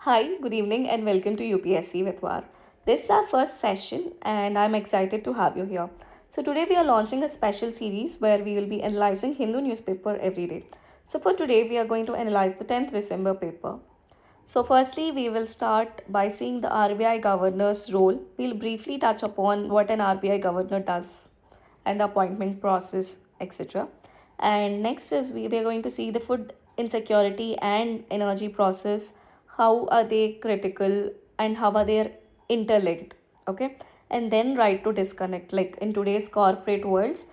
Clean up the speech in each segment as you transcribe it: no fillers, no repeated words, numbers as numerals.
Hi, good evening, and welcome to UPSC with VAR. This is our first session, and I'm excited to have you here. So, today we are launching a special series where we will be analyzing Hindu newspaper every day. So, for today, we are going to analyze the 10th December paper. So, firstly, we will start by seeing the RBI governor's role. We'll briefly touch upon what an RBI governor does and the appointment process, etc. And next is we are going to see the food insecurity and energy process. How are they critical and how are they interlinked? Okay, and then right to disconnect. Like in today's corporate worlds,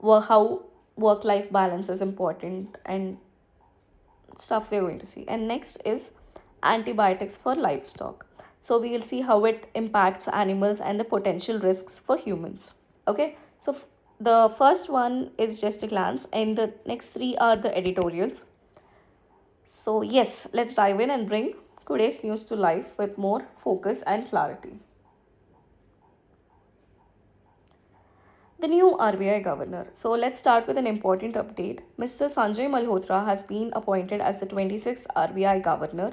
how work-life balance is important and stuff we're going to see. And next is antibiotics for livestock. So we will see how it impacts animals and the potential risks for humans. Okay, so the first one is just a glance, and the next three are the editorials. So, yes, let's dive in and bring today's news to life with more focus and clarity. The new RBI governor. So let's start with an important update. Mr. Sanjay Malhotra has been appointed as the 26th RBI governor.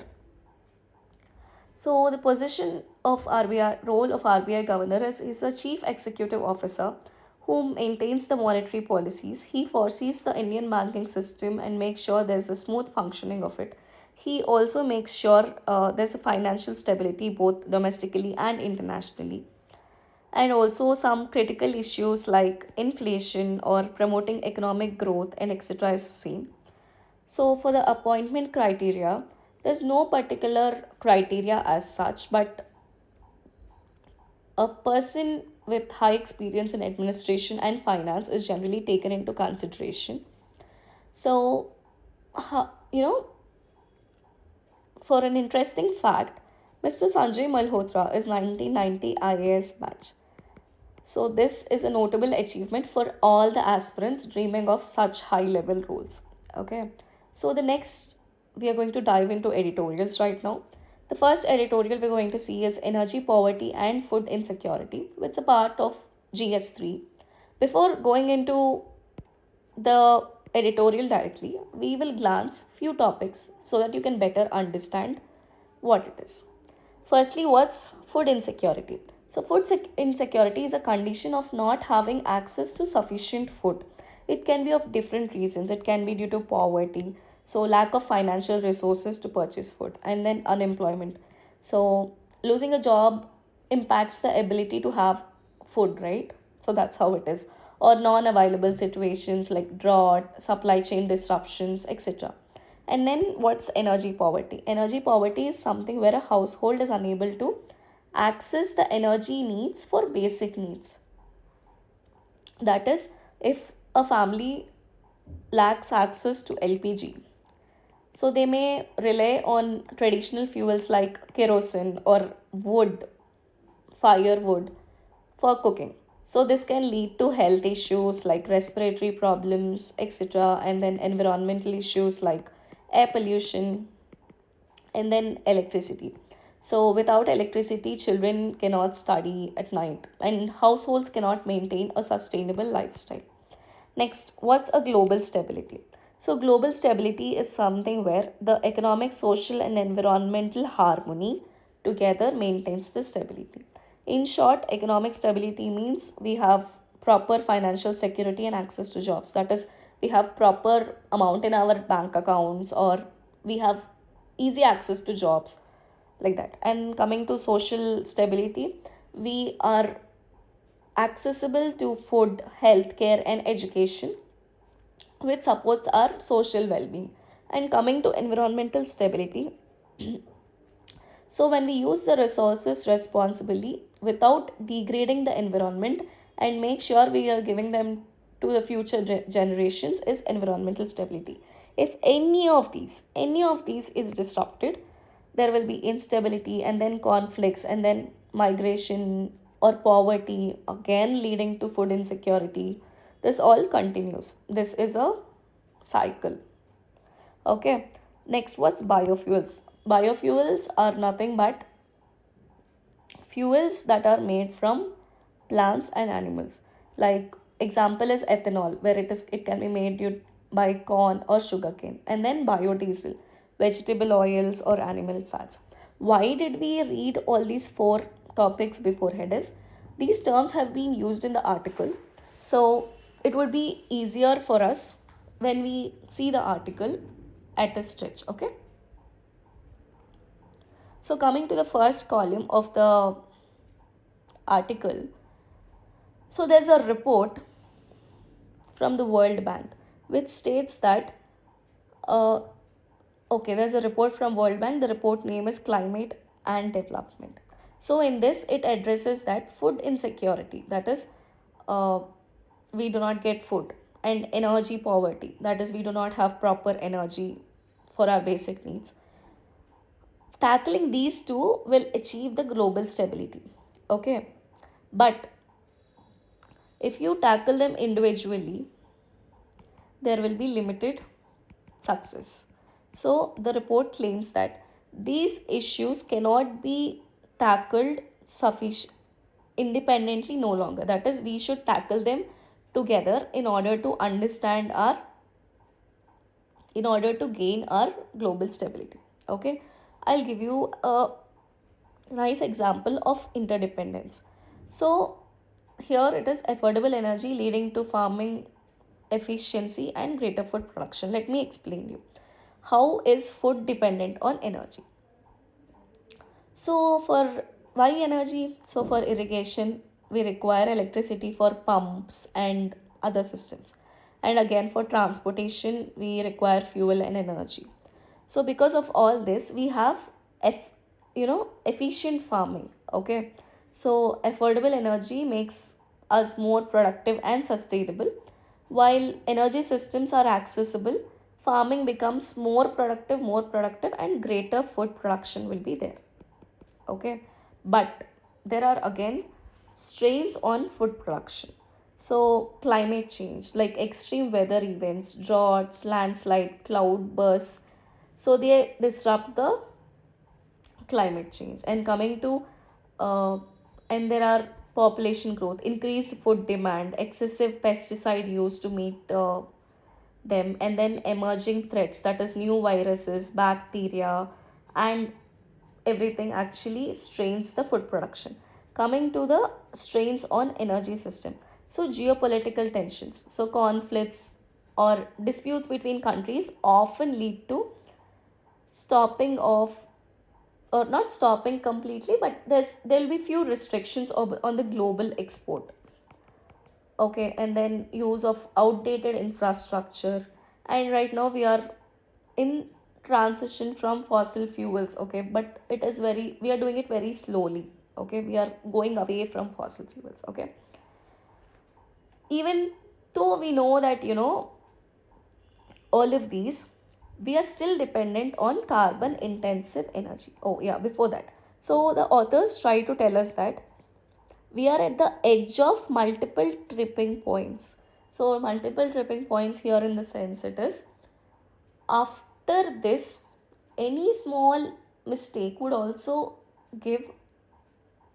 So the position of RBI role of RBI governor is a chief executive officer who maintains the monetary policies. He foresees the Indian banking system and makes sure there's a smooth functioning of it. He also makes sure there's a financial stability both domestically and internationally, and also some critical issues like inflation or promoting economic growth and etc. is seen. So for the appointment criteria, there's no particular criteria as such, but a person with high experience in administration and finance is generally taken into consideration. So, you know, for an interesting fact, Mr. Sanjay Malhotra is 1990 IAS batch. So, this is a notable achievement for all the aspirants dreaming of such high level roles. Okay, so the next we are going to dive into editorials right now. The first editorial we're going to see is Energy Poverty and Food Insecurity, which is a part of GS3. Before going into the editorial directly, we will glance few topics so that you can better understand what it is. Firstly, what's food insecurity? So, insecurity is a condition of not having access to sufficient food. It can be of different reasons. It can be due to poverty, so lack of financial resources to purchase food, and then unemployment. So, losing a job impacts the ability to have food, right? So, that's how it is. Or non available situations like drought, supply chain disruptions, etc. And then what's energy poverty? Energy poverty is something where a household is unable to access the energy needs for basic needs. That is, if a family lacks access to LPG, so they may rely on traditional fuels like kerosene or wood, firewood for cooking. So this can lead to health issues like respiratory problems, etc., and then environmental issues like air pollution, and then electricity. So without electricity, children cannot study at night and households cannot maintain a sustainable lifestyle. Next, what's a global stability? So global stability is something where the economic, social and environmental harmony together maintains the stability. In short, economic stability means we have proper financial security and access to jobs. That is, we have proper amount in our bank accounts, or we have easy access to jobs, like that. And coming to social stability, we are accessible to food, healthcare and education, which supports our social well-being. And coming to environmental stability, so when we use the resources responsibly without degrading the environment and make sure we are giving them to the future generations, is environmental stability. If any of these is disrupted, there will be instability and then conflicts and then migration or poverty, again leading to food insecurity. This all continues. This is a cycle. Okay. Next, what's biofuels? Biofuels are nothing but fuels that are made from plants and animals. Like example is ethanol, where it can be made by corn or sugarcane, and then biodiesel, vegetable oils or animal fats. Why did we read all these four topics beforehand? Is these terms have been used in the article, so it would be easier for us when we see the article at a stretch. Okay, so coming to the first column of the article, so there's a report from the World Bank which states that uh, okay, there's a report from World Bank. The report name is Climate and Development. So in this, it addresses that food insecurity, that is, uh, we do not get food, and energy poverty, that is, we do not have proper energy for our basic needs. Tackling these two will achieve the global stability. Okay, but if you tackle them individually, there will be limited success. So the report claims that these issues cannot be tackled sufficient independently no longer. That is, we should tackle them together in order to understand our in order to gain our global stability. Okay, I'll give you a nice example of interdependence. So here it is affordable energy leading to farming efficiency and greater food production. Let me explain you. How is food dependent on energy? So for why energy? So for irrigation, we require electricity for pumps and other systems. And again for transportation, we require fuel and energy. So because of all this, we have efficient farming. Okay. So affordable energy makes us more productive and sustainable. While energy systems are accessible, farming becomes more productive, and greater food production will be there. Okay, but there are again strains on food production. So climate change, like extreme weather events, droughts, landslide, cloud bursts, so they disrupt the climate change. And coming to and there are population growth, increased food demand, excessive pesticide use to meet them, and then emerging threats, that is new viruses, bacteria, and everything actually strains the food production. Coming to the strains on energy system, so geopolitical tensions, so conflicts or disputes between countries often lead to stopping of, or not stopping completely, but there'll be few restrictions on the global export. Okay, and then use of outdated infrastructure. And right now we are in transition from fossil fuels. Okay, but it is very, we are doing it very slowly. Okay, we are going away from fossil fuels. Okay, even though we know that all of these, we are still dependent on carbon intensive energy. Oh yeah, before that, so the authors try to tell us that we are at the edge of multiple tripping points. So multiple tripping points here, in the sense it is, after this, any small mistake would also give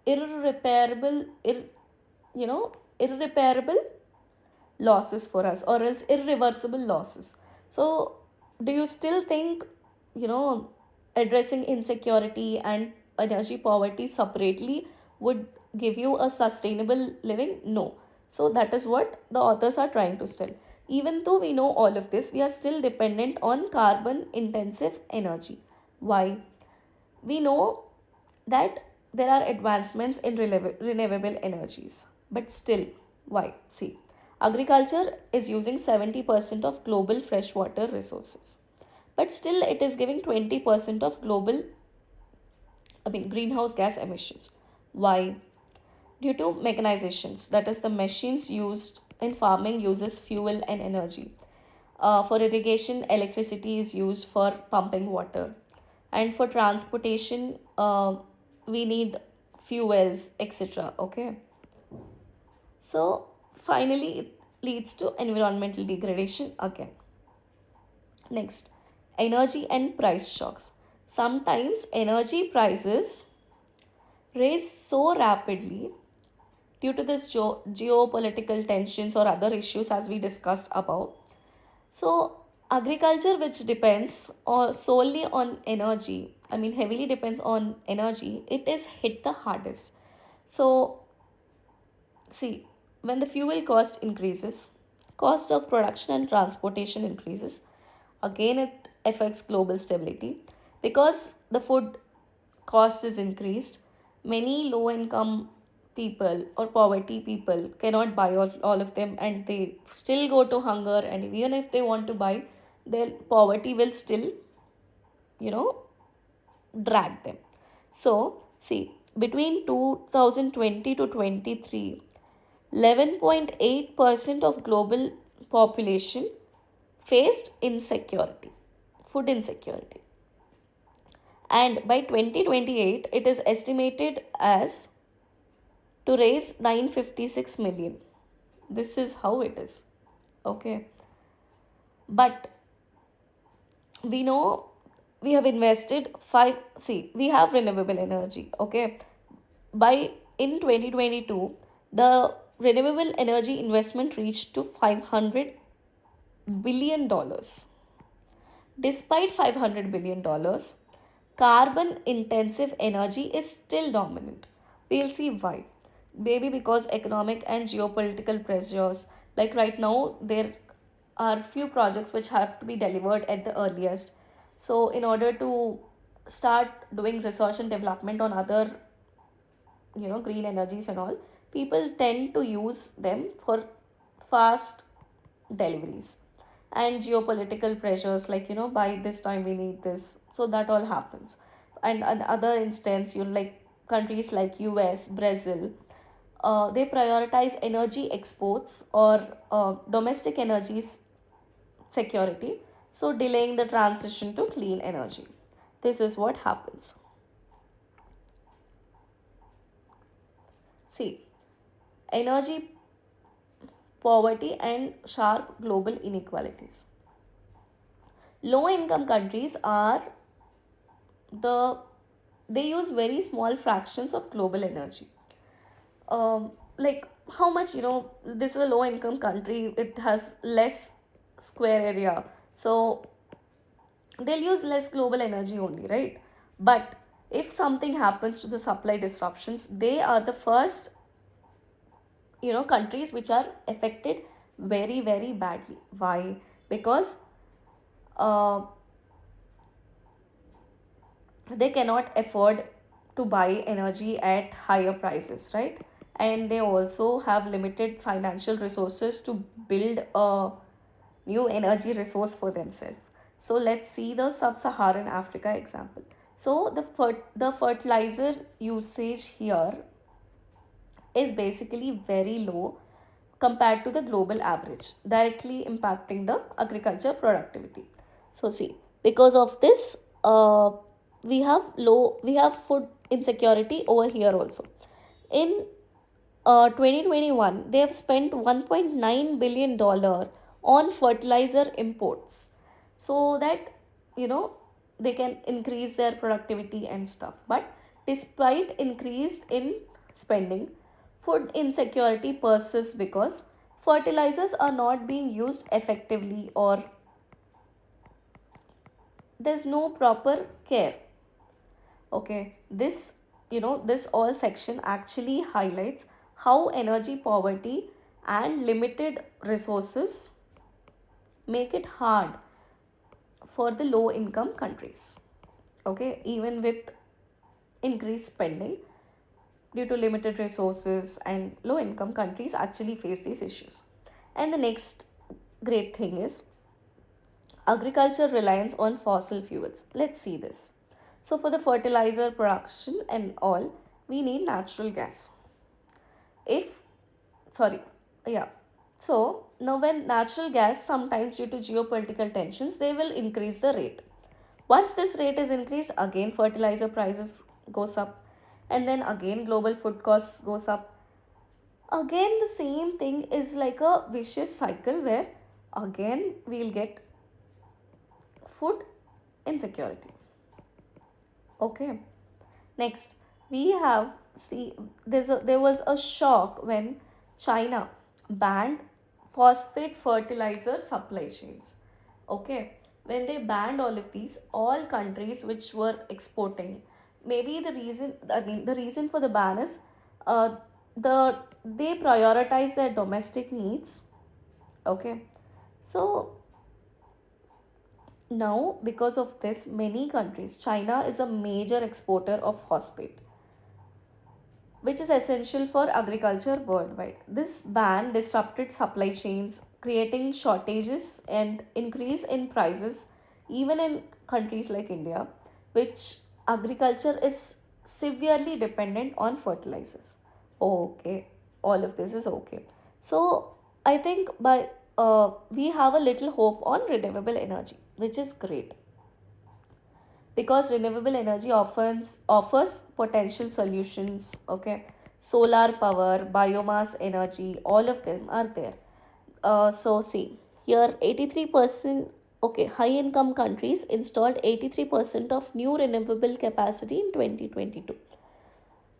irreparable you know irreparable losses for us, or else irreversible losses. So do you still think you know addressing insecurity and energy poverty separately would give you a sustainable living? No. So that is what the authors are trying to tell. Even though we know all of this, we are still dependent on carbon intensive energy. Why? We know that there are advancements in renewable energies, but still, why? See, agriculture is using 70% of global freshwater resources, but still it is giving 20% of global, greenhouse gas emissions. Why? Due to mechanizations, that is, the machines used in farming uses fuel and energy. For irrigation, electricity is used for pumping water, and for transportation, we need fuels, etc. Okay, so finally, it leads to environmental degradation again. Next, energy and price shocks. Sometimes energy prices rise so rapidly due to this geopolitical tensions or other issues as we discussed above. So Agriculture, which depends solely on energy, I mean, heavily depends on energy, it is hit the hardest. So, see, when the fuel cost increases, cost of production and transportation increases, again it affects global stability because the food cost is increased. Many low income people or poverty people cannot buy all of them, and they still go to hunger, and even if they want to buy, their poverty will still, you know, drag them. So, see, between 2020 to 23, 11.8% of global population faced insecurity, food insecurity. And by 2028, it is estimated as to raise 956 million. This is how it is. Okay. But we know we have invested five, see, we have renewable energy. Okay. By in 2022, the renewable energy investment reached to $500 billion. Despite $500 billion, carbon intensive energy is still dominant. We'll see why. Maybe because economic and geopolitical pressures, like right now, there are few projects which have to be delivered at the earliest. So, in order to start doing research and development on other, green energies and all, people tend to use them for fast deliveries, and geopolitical pressures, like, by this time we need this, so that all happens. And other instance, like countries like US, Brazil, they prioritize energy exports or domestic energies security, so delaying the transition to clean energy. This is what happens. See, energy poverty and sharp global inequalities. Low income countries are the they use very small fractions of global energy. Like, how much, this is a low income country, it has less square area, so they'll use less global energy only, right? But if something happens to the supply disruptions, they are the first, countries which are affected very, very badly. Why? Because uh, they cannot afford to buy energy at higher prices, right? And they also have limited financial resources to build a new energy resource for themselves. So let's see the sub-Saharan Africa example. So the fertilizer usage here is basically very low compared to the global average, directly impacting the agriculture productivity. So see, because of this, we have food insecurity over here also. In 2021, they have spent $1.9 billion on fertilizer imports, so that, you know they can increase their productivity and stuff. But despite increased in spending, food insecurity persists because fertilizers are not being used effectively, or there's no proper care. Okay, this all section actually highlights how energy poverty and limited resources make it hard for the low income countries. Okay, even with increased spending, due to limited resources, and low income countries actually face these issues. And the next great thing is agriculture reliance on fossil fuels. Let's see this. So, for the fertilizer production and all, we need natural gas. If, sorry, yeah. So, now when natural gas, sometimes due to geopolitical tensions, they will increase the rate. Once this rate is increased, again fertilizer prices goes up, and then again global food costs goes up. Again, the same thing is like a vicious cycle where again we'll get food insecurity. Okay. Next, we have see there was a shock when China banned phosphate fertilizer supply chains. Okay, when they banned all of these, all countries which were exporting, maybe the reason, I mean, the reason for the ban is uh, they prioritize their domestic needs. Okay, so now because of this, many countries, China is a major exporter of phosphate, which is essential for agriculture worldwide. This ban disrupted supply chains, creating shortages and increase in prices even in countries like India, which agriculture is severely dependent on fertilizers. Okay, all of this is okay. So I think by we have a little hope on renewable energy, which is great because renewable energy offers potential solutions. Okay, solar power, biomass energy, all of them are there. So see here, 83%. Okay, high income countries installed 83% of new renewable capacity in 2022,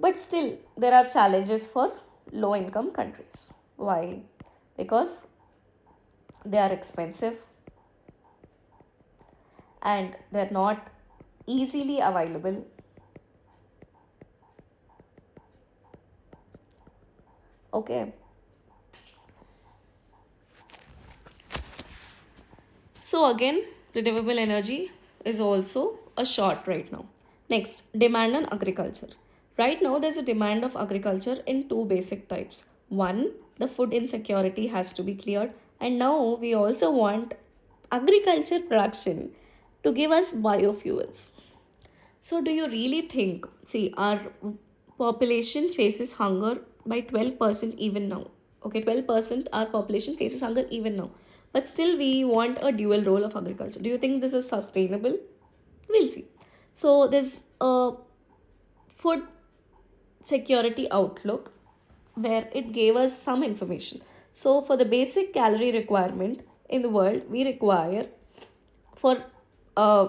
but still there are challenges for low income countries. Why? Because they are expensive and they're not easily available. Okay, so again, renewable energy is also a short right now. Next, demand on agriculture. Right now, there's a demand of agriculture in two basic types. One, the food insecurity has to be cleared, and now we also want agriculture production to give us biofuels. So, do you really think, see, our population faces hunger by 12% even now? Okay, 12% our population faces hunger even now. But still, we want a dual role of agriculture. Do you think this is sustainable? We'll see. So, there's a food security outlook where it gave us some information. So, for the basic calorie requirement in the world, we require for uh,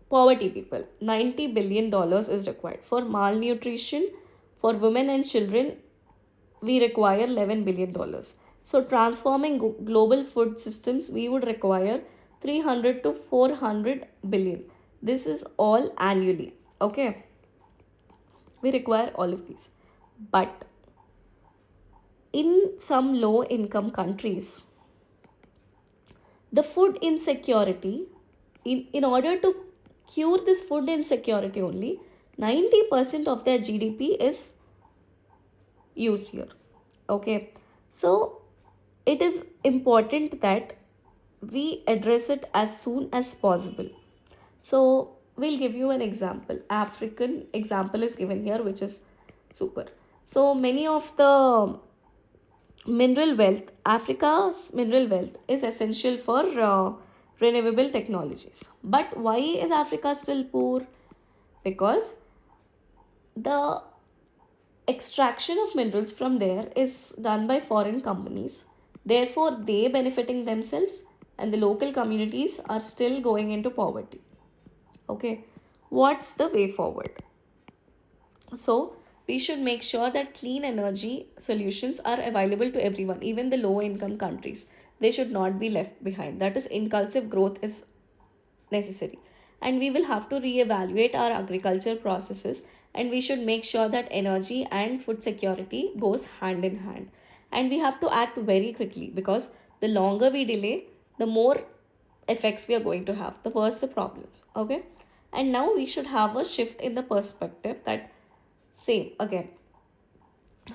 poverty people, $90 billion is required. For malnutrition, for women and children, we require $11 billion. So, transforming global food systems, we would require 300 to 400 billion. This is all annually. Okay, we require all of these. But in some low income countries, the food insecurity, in order to cure this food insecurity only, 90% of their GDP is used here. Okay, so it is important that we address it as soon as possible. So we'll give you an example. African example is given here, which is super. So many of the mineral wealth, Africa's mineral wealth is essential for renewable technologies. But why is Africa still poor? Because the extraction of minerals from there is done by foreign companies. Therefore, they benefiting themselves and the local communities are still going into poverty. Okay, what's the way forward? So, we should make sure that clean energy solutions are available to everyone, even the low income countries. They should not be left behind. That is, inclusive growth is necessary. And we will have to reevaluate our agriculture processes, and we should make sure that energy and food security goes hand in hand. And we have to act very quickly because the longer we delay, the more effects we are going to have, the worse the problems. Okay, and now we should have a shift in the perspective that same again,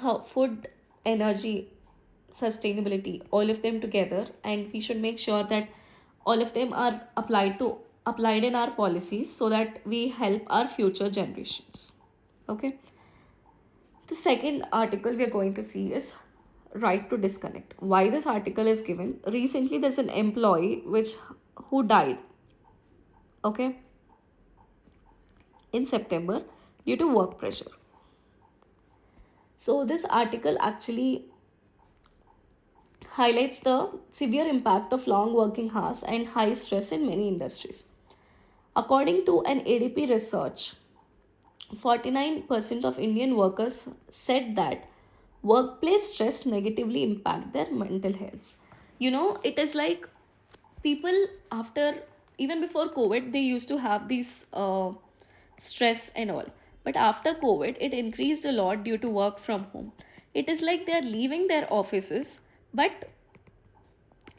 how food, energy, sustainability, all of them together, and we should make sure that all of them are applied in our policies so that we help our future generations. Okay, the second article we are going to see is right to disconnect. Why this article is given? Recently there's an employee which who died, okay, in September due to work pressure. So this article actually highlights the severe impact of long working hours and high stress in many industries. According to an ADP research, 49% of Indian workers said that workplace stress negatively impact their mental health. You know, it is like People, after, even before COVID, they used to have these stress and all, but after COVID it increased a lot due to work from home. It is like they're leaving their offices, but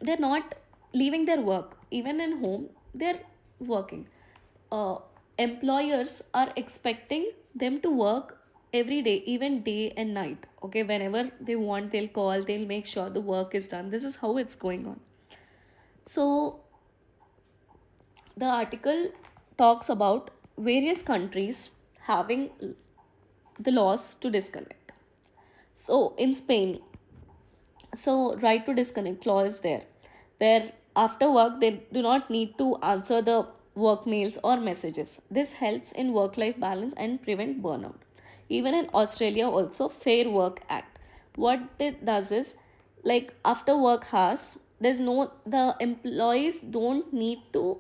they're not leaving their work. Even in home they're working. Employers are expecting them to work every day, even day and night. Okay, whenever they want, they'll call, they'll make sure the work is done. This is how it's going on. So the article talks about various countries having the laws to disconnect. So in Spain, so right to disconnect law is there, where after work they do not need to answer the work mails or messages. This helps in work life balance and prevent burnout. Even in Australia also, Fair Work Act, what it does is, like after work hours, there's no, the employees don't need to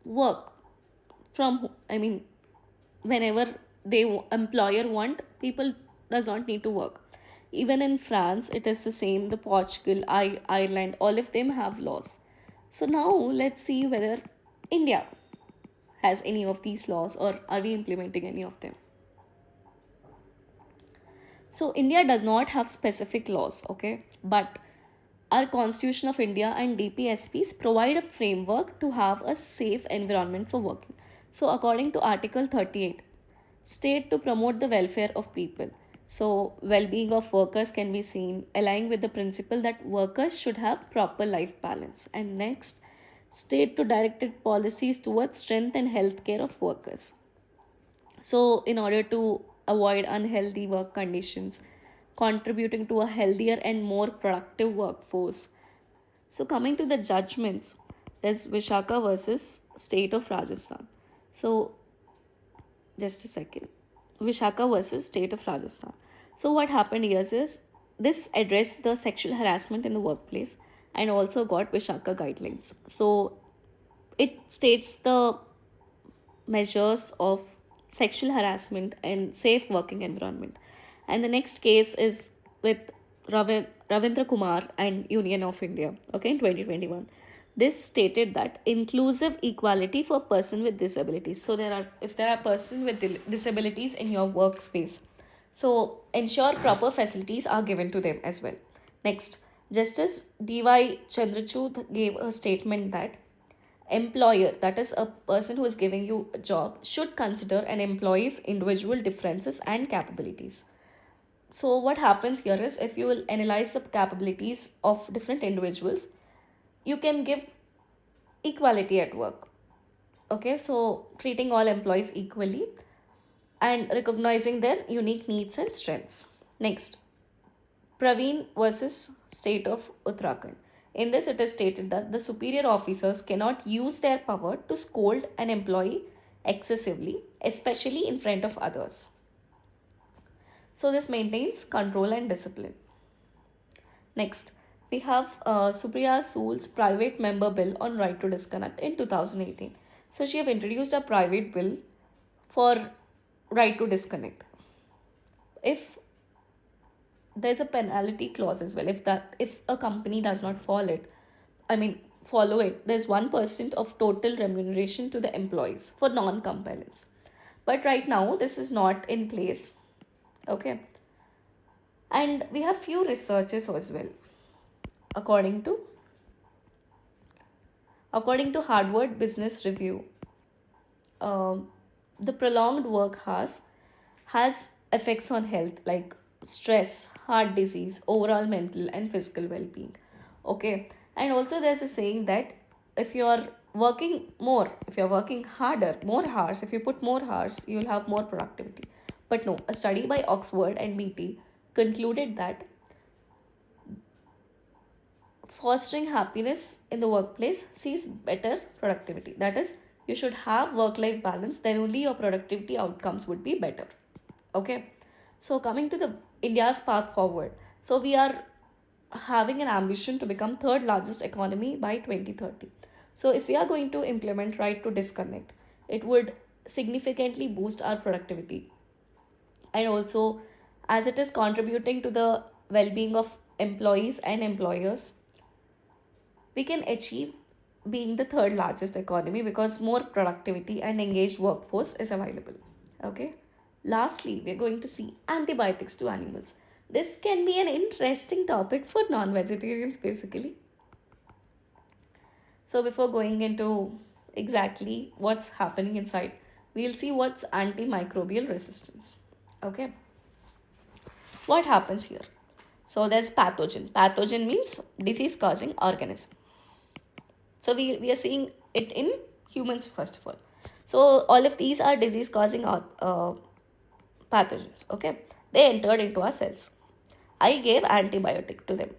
work from I mean, whenever they employer want, people does not need to work. Even in France it is the same, the Portugal, Ireland, all of them have laws. So now let's see whether India has any of these laws, or are we implementing any of them. So India does not have specific laws, okay, but our Constitution of India and DPSPs provide a framework to have a safe environment for working. So according to Article 38, state to promote the welfare of people. So well-being of workers can be seen aligning with the principle that workers should have proper life balance. And next, state to directed policies towards strength and health care of workers. So, in order to avoid unhealthy work conditions, contributing to a healthier and more productive workforce. So, coming to the judgments, there's Vishaka versus State of Rajasthan. So, just a second. Vishaka versus State of Rajasthan. So, what happened here is this addressed the sexual harassment in the workplace and also got Vishaka guidelines. So, it states the measures of sexual harassment and safe working environment. And the next case is with Ravindra Kumar and Union of India, okay, in 2021. This stated that inclusive equality for person with disabilities. So there are, if there are person with disabilities in your workspace, so ensure proper facilities are given to them as well. Next, Justice D.Y. Chandrachud gave a statement that employer, that is a person who is giving you a job, should consider an employee's individual differences and capabilities. So what happens here is, if you will analyze the capabilities of different individuals, you can give equality at work. Okay, so treating all employees equally and recognizing their unique needs and strengths. Next, Praveen versus State of Uttarakhand. In this, it is stated that the superior officers cannot use their power to scold an employee excessively, especially in front of others. So, this maintains control and discipline. Next, we have Supriya Sool's private member bill on right to disconnect in 2018. So, she have introduced a private bill for right to disconnect. If there's a penalty clause as well, if a company does not follow it, there's 1% of total remuneration to the employees for non-compliance. But right now this is not in place. Okay, and we have few researches as well. According to according to Harvard Business Review, um, the prolonged work has effects on health like stress, heart disease, overall mental and physical well-being. Okay, and also there's a saying that if you're working harder, more hours, if you put more hours, you'll have more productivity. But no, a study by Oxford and BT concluded that fostering happiness in the workplace sees better productivity. That is, you should have work life balance, then only your productivity outcomes would be better. Okay, so coming to the India's path forward, so we are having an ambition to become third largest economy by 2030. So if we are going to implement right to disconnect, it would significantly boost our productivity, and also, as it is contributing to the well-being of employees and employers, we can achieve being the third largest economy because more productivity and engaged workforce is available. Okay. Lastly, we're going to see antibiotics to animals. This can be an interesting topic for non-vegetarians basically. So before going into exactly what's happening inside, we'll see what's antimicrobial resistance. Okay. What happens here? So there's pathogen. Pathogen means disease causing organism. So we are seeing it in humans first of all. So all of these are disease causing pathogens. Okay, they entered into our cells. I gave antibiotic to them.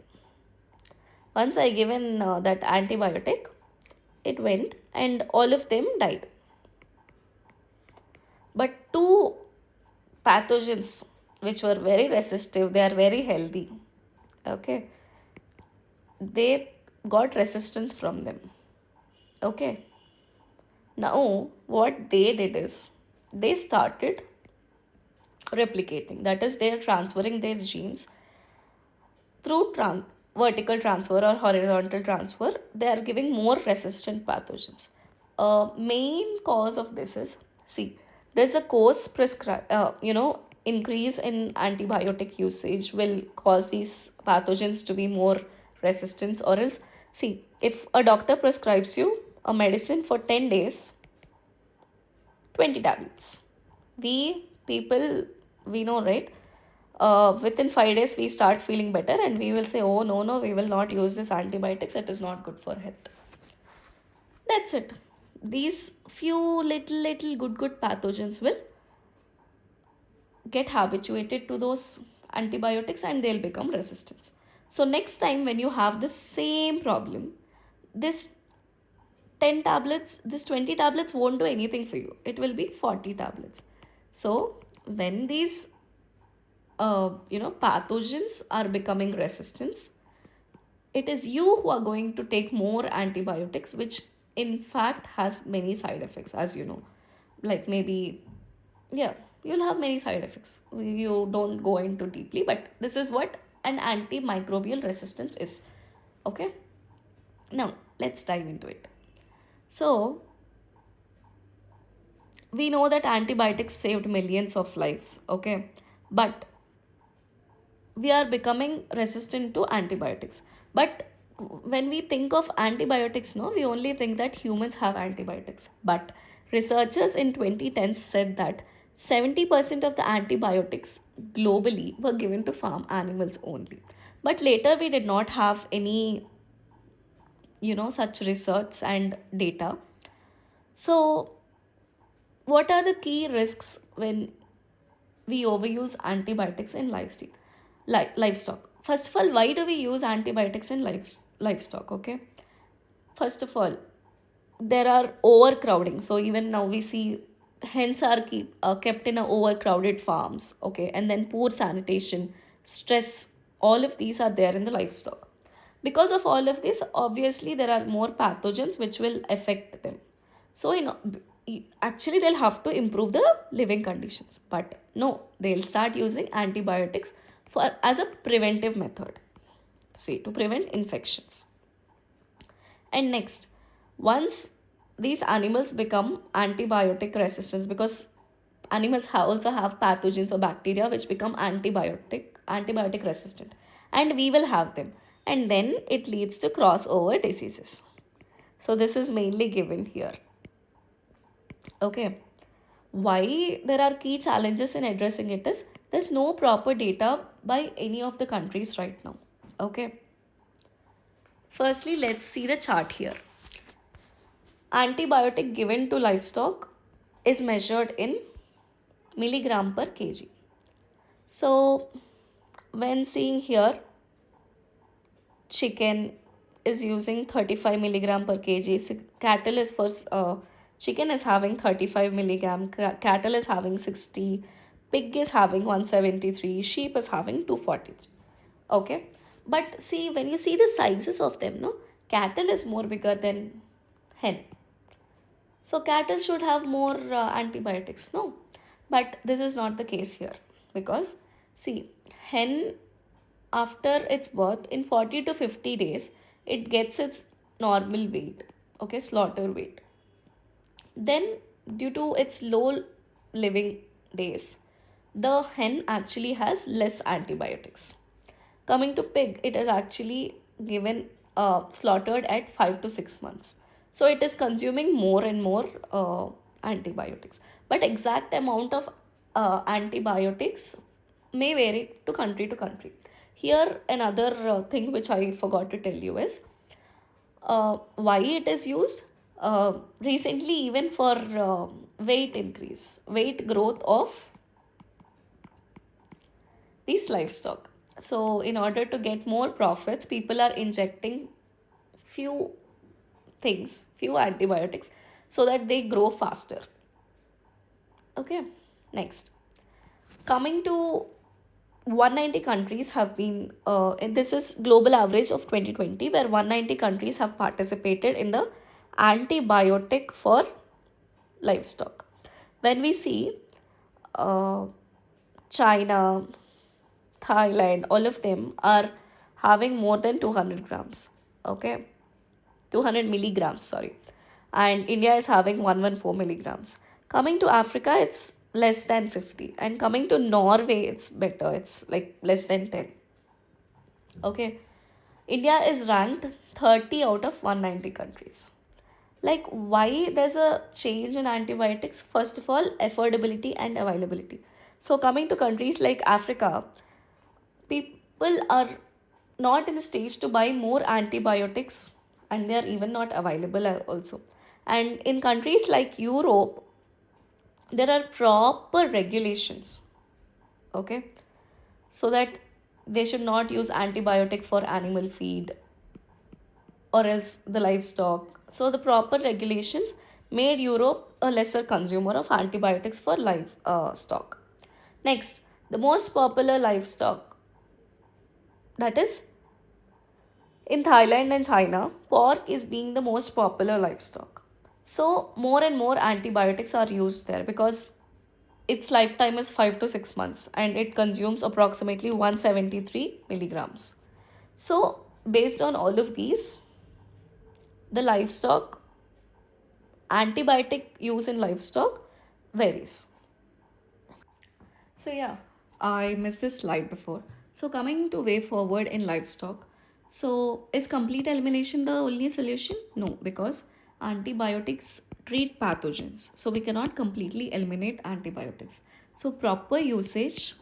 Once I given that antibiotic, it went and all of them died. But two pathogens which were very resistive, they are very healthy. Okay, they got resistance from them. Okay, now what they did is they started replicating, that is they are transferring their genes through vertical transfer or horizontal transfer. They are giving more resistant pathogens. Main cause of this is, see, there's a course prescribe, increase in antibiotic usage will cause these pathogens to be more resistant, or else, see, if a doctor prescribes you a medicine for 10 days, 20 tablets. We people, we know, right? Within 5 days, we start feeling better and we will say, oh, no, no, we will not use this antibiotics. It is not good for health. That's it. These few little good pathogens will get habituated to those antibiotics and they'll become resistant. So, next time when you have the same problem, this 10 tablets, this 20 tablets won't do anything for you. It will be 40 tablets. So, when these pathogens are becoming resistant, it is you who are going to take more antibiotics, which in fact has many side effects, as you know. Like maybe, yeah, you'll have many side effects. You don't go into deeply, but this is what an antimicrobial resistance is. Okay, now let's dive into it. So, we know that antibiotics saved millions of lives, okay, but we are becoming resistant to antibiotics. But when we think of antibiotics, no, we only think that humans have antibiotics. But researchers in 2010 said that 70% of the antibiotics globally were given to farm animals only. But later we did not have any, such research and data. So, what are the key risks when we overuse antibiotics in livestock? First of all, why do we use antibiotics in livestock? Okay, first of all, there are overcrowding. So even now we see hens are kept in a overcrowded farms. Okay, and then poor sanitation, stress, all of these are there in the livestock. Because of all of this, obviously there are more pathogens which will affect them. So actually they'll have to improve the living conditions, but no, they'll start using antibiotics for as a preventive method, say to prevent infections. And next, once these animals become antibiotic resistant, because animals also have pathogens or bacteria which become antibiotic resistant, and we will have them, and then it leads to crossover diseases. So this is mainly given here. Okay, why there are key challenges in addressing it is there's no proper data by any of the countries right now. Okay, firstly, let's see the chart here. Antibiotic given to livestock is measured in milligram per kg. So, when seeing here, chicken is using 35 milligram per kg. Cattle is for chicken is having 35 milligram. Cattle is having 60. Pig is having 173. Sheep is having 243. Okay, but see, when you see the sizes of them, no, cattle is more bigger than hen. So cattle should have more antibiotics, no? But this is not the case here because see, hen after its birth in 40 to 50 days it gets its normal weight. okay, slaughter weight. Then, due to its low living days, the hen actually has less antibiotics. Coming to pig, it is actually given slaughtered at 5 to 6 months. So it is consuming more and more antibiotics. But exact amount of antibiotics may vary to country to country. Here, another thing which I forgot to tell you is why it is used recently, even for weight increase, weight growth of these livestock. So in order to get more profits, people are injecting few things, few antibiotics, so that they grow faster. Okay, next, coming to 190 countries have been and this is global average of 2020, where 190 countries have participated in the antibiotic for livestock. When we see uh, China, Thailand, all of them are having more than 200 grams, okay, 200 milligrams, sorry, and India is having 114 milligrams. Coming to Africa, it's less than 50, and coming to Norway, it's better, it's like less than 10. Okay, India is ranked 30 out of 190 countries. Like, why there's a change in antibiotics? First of all, affordability and availability. So coming to countries like Africa, people are not in the stage to buy more antibiotics, and they are even not available also. And in countries like Europe, there are proper regulations, okay, so that they should not use antibiotic for animal feed or else the livestock. So the proper regulations made Europe a lesser consumer of antibiotics for livestock. Next, the most popular livestock, that is in Thailand and China, pork is being the most popular livestock. So more and more antibiotics are used there because its lifetime is 5 to 6 months and it consumes approximately 173 milligrams. So based on all of these, the livestock antibiotic use in livestock varies. So yeah, I missed this slide before. So coming to way forward in livestock. So is complete elimination the only solution? No, because antibiotics treat pathogens. So we cannot completely eliminate antibiotics. So proper usage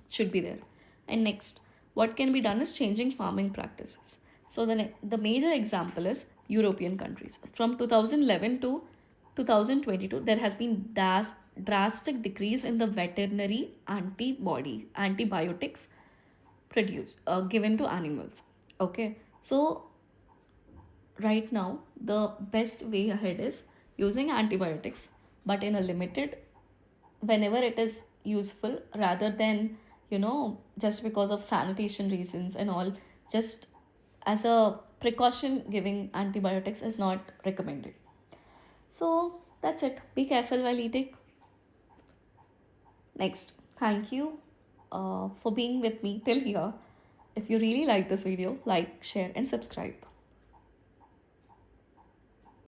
should be there. And next, what can be done is changing farming practices. So the major example is European countries. From 2011 to 2022, there has been drastic decrease in the veterinary antibiotics produced given to animals. Okay, so right now the best way ahead is using antibiotics, but in a limited, whenever it is useful, rather than just because of sanitation reasons and all, just as a precaution, giving antibiotics is not recommended. So that's it, be careful while eating. Next, thank you for being with me till here. If you really like this video, like, share and subscribe.